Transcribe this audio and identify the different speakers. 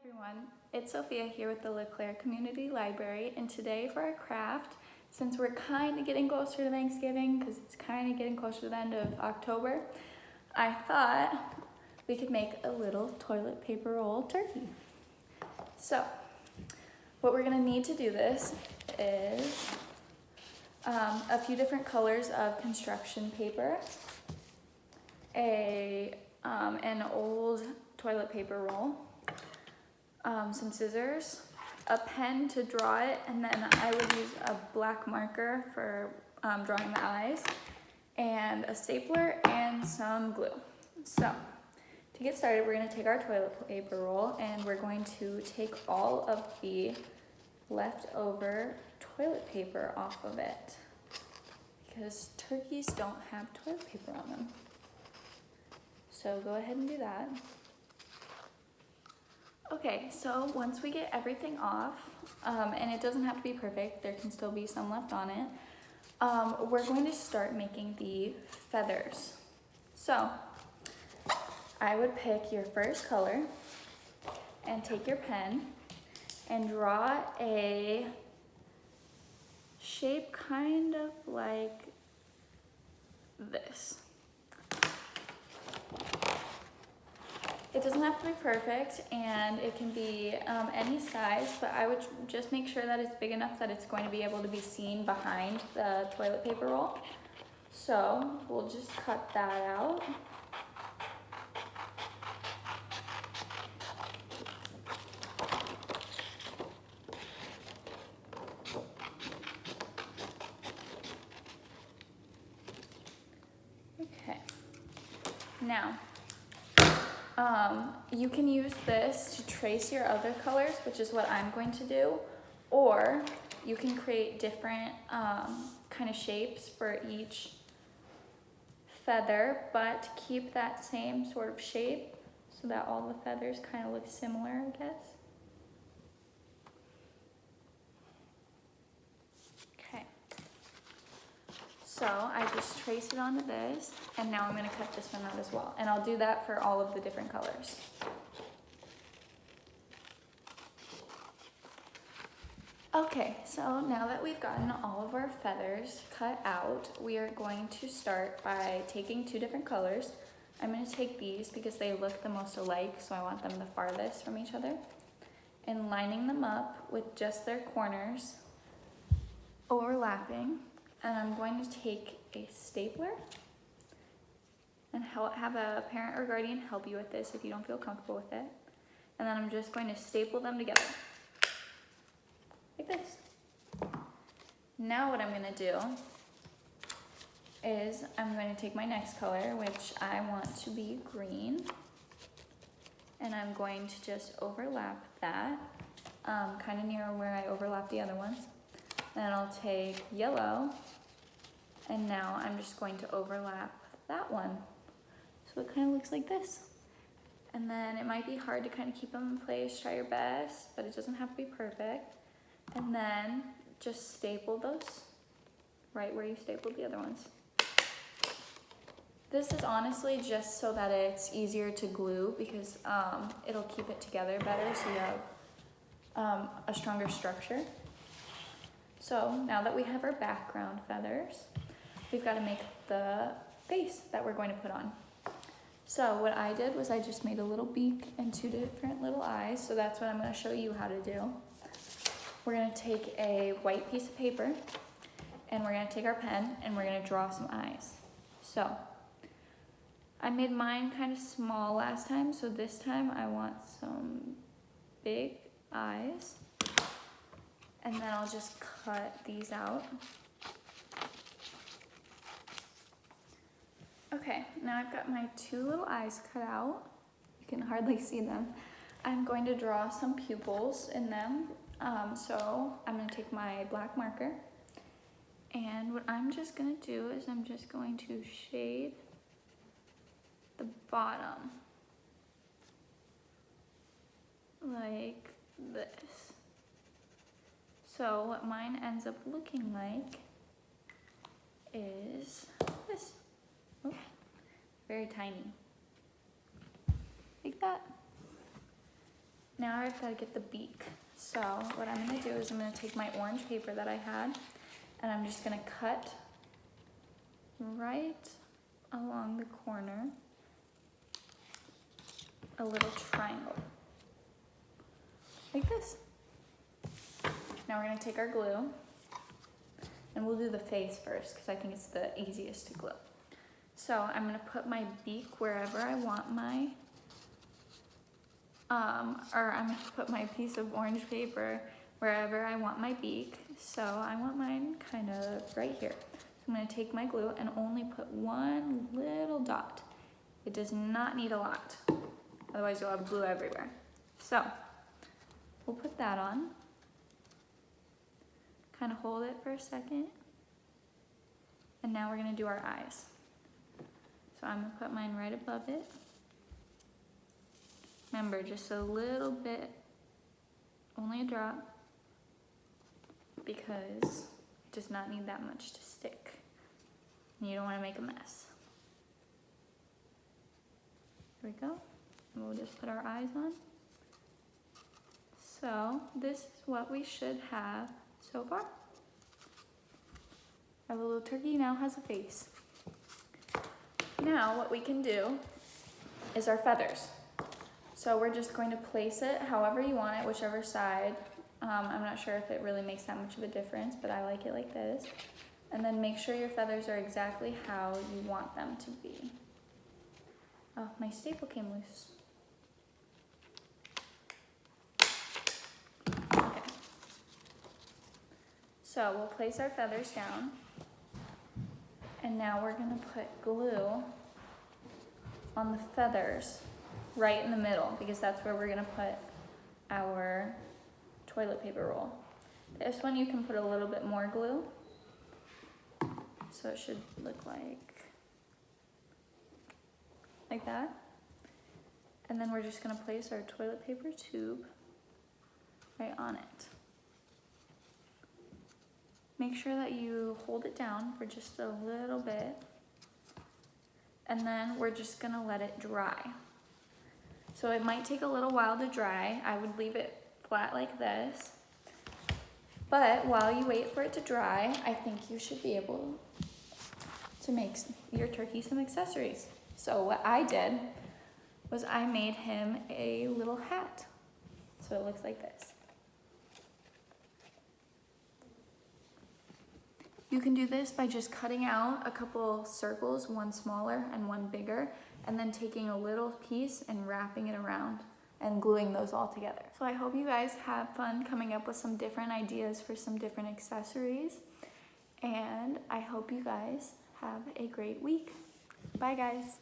Speaker 1: Everyone, it's Sophia here with the LeClaire Community Library, and today for our craft, since we're kind of getting closer to Thanksgiving because it's kind of getting closer to the end of October, I thought we could make a little toilet paper roll turkey. So what we're going to need to do this is a few different colors of construction paper, an old toilet paper roll, some scissors, a pen to draw it, and then I would use a black marker for drawing the eyes, and a stapler and some glue. So to get started, we're going to take our toilet paper roll and we're going to take all of the leftover toilet paper off of it because turkeys don't have toilet paper on them. So go ahead and do that. Okay, so once we get everything off, and it doesn't have to be perfect, there can still be some left on it, we're going to start making the feathers. So I would pick your first color and take your pen and draw a shape kind of like this. It doesn't have to be perfect, and it can be any size, but I would just make sure that it's big enough that it's going to be able to be seen behind the toilet paper roll. So we'll just cut that out. Okay, now you can use this to trace your other colors, which is what I'm going to do, or you can create different kind of shapes for each feather, but keep that same sort of shape so that all the feathers kind of look similar, I guess. Okay, so I just trace it onto this, and now I'm going to cut this one out as well, and I'll do that for all of the different colors. Okay, so now that we've gotten all of our feathers cut out, we are going to start by taking two different colors. I'm going to take these because they look the most alike, so I want them the farthest from each other, and lining them up with just their corners overlapping. And I'm going to take a stapler and have a parent or guardian help you with this if you don't feel comfortable with it. And then I'm just going to staple them together. Like this. Now what I'm going to do is I'm going to take my next color, which I want to be green, and I'm going to just overlap that kind of near where I overlap the other ones. Then I'll take yellow, and now I'm just going to overlap that one. So it kind of looks like this. And then it might be hard to kind of keep them in place, try your best, but it doesn't have to be perfect. And then just staple those right where you stapled the other ones. This is honestly just so that it's easier to glue because it'll keep it together better so you have a stronger structure. So now that we have our background feathers, we've got to make the face that we're going to put on. So what I did was I just made a little beak and two different little eyes, so that's what I'm going to show you how to do. We're going to take a white piece of paper, and we're going to take our pen, and we're going to draw some eyes. So I made mine kind of small last time, so this time I want some big eyes. And then I'll just cut these out. Okay, now I've got my two little eyes cut out. You can hardly see them. I'm going to draw some pupils in them. So I'm going to take my black marker, and what I'm just going to do is I'm just going to shade the bottom like this. So what mine ends up looking like is this. Oh, very tiny. Like that. now I've got to get the beak. So what I'm going to do is I'm going to take my orange paper that I had, and I'm just going to cut right along the corner a little triangle, like this. Now we're going to take our glue, and we'll do the face first because I think it's the easiest to glue. So I'm going to put my beak wherever I want my, or I'm going to put my piece of orange paper wherever I want my beak. So I want mine kind of right here. So I'm going to take my glue and only put one little dot. It does not need a lot, otherwise you'll have glue everywhere. So we'll put that on, kind of hold it for a second, and now we're going to do our eyes. So I'm going to put mine right above it. Remember, just a little bit, only a drop, because it does not need that much to stick. And you don't want to make a mess. Here we go. And we'll just put our eyes on. So this is what we should have so far. Our little turkey now has a face. Now what we can do is our feathers. So we're just going to place it however you want it, whichever side. I'm not sure if it really makes that much of a difference, but I like it like this. And then make sure your feathers are exactly how you want them to be. Oh, my staple came loose. Okay. So we'll place our feathers down. And now we're gonna put glue on the feathers right in the middle, because that's where we're gonna put our toilet paper roll. This one you can put a little bit more glue. So it should look like that. And then we're just gonna place our toilet paper tube right on it. Make sure that you hold it down for just a little bit. And then we're just gonna let it dry. So it might take a little while to dry. I would leave it flat like this. But while you wait for it to dry, I think you should be able to make your turkey some accessories. So what I did was I made him a little hat. So it looks like this. You can do this by just cutting out a couple circles, one smaller and one bigger, and then taking a little piece and wrapping it around and gluing those all together. So I hope you guys have fun coming up with some different ideas for some different accessories. And I hope you guys have a great week. Bye guys.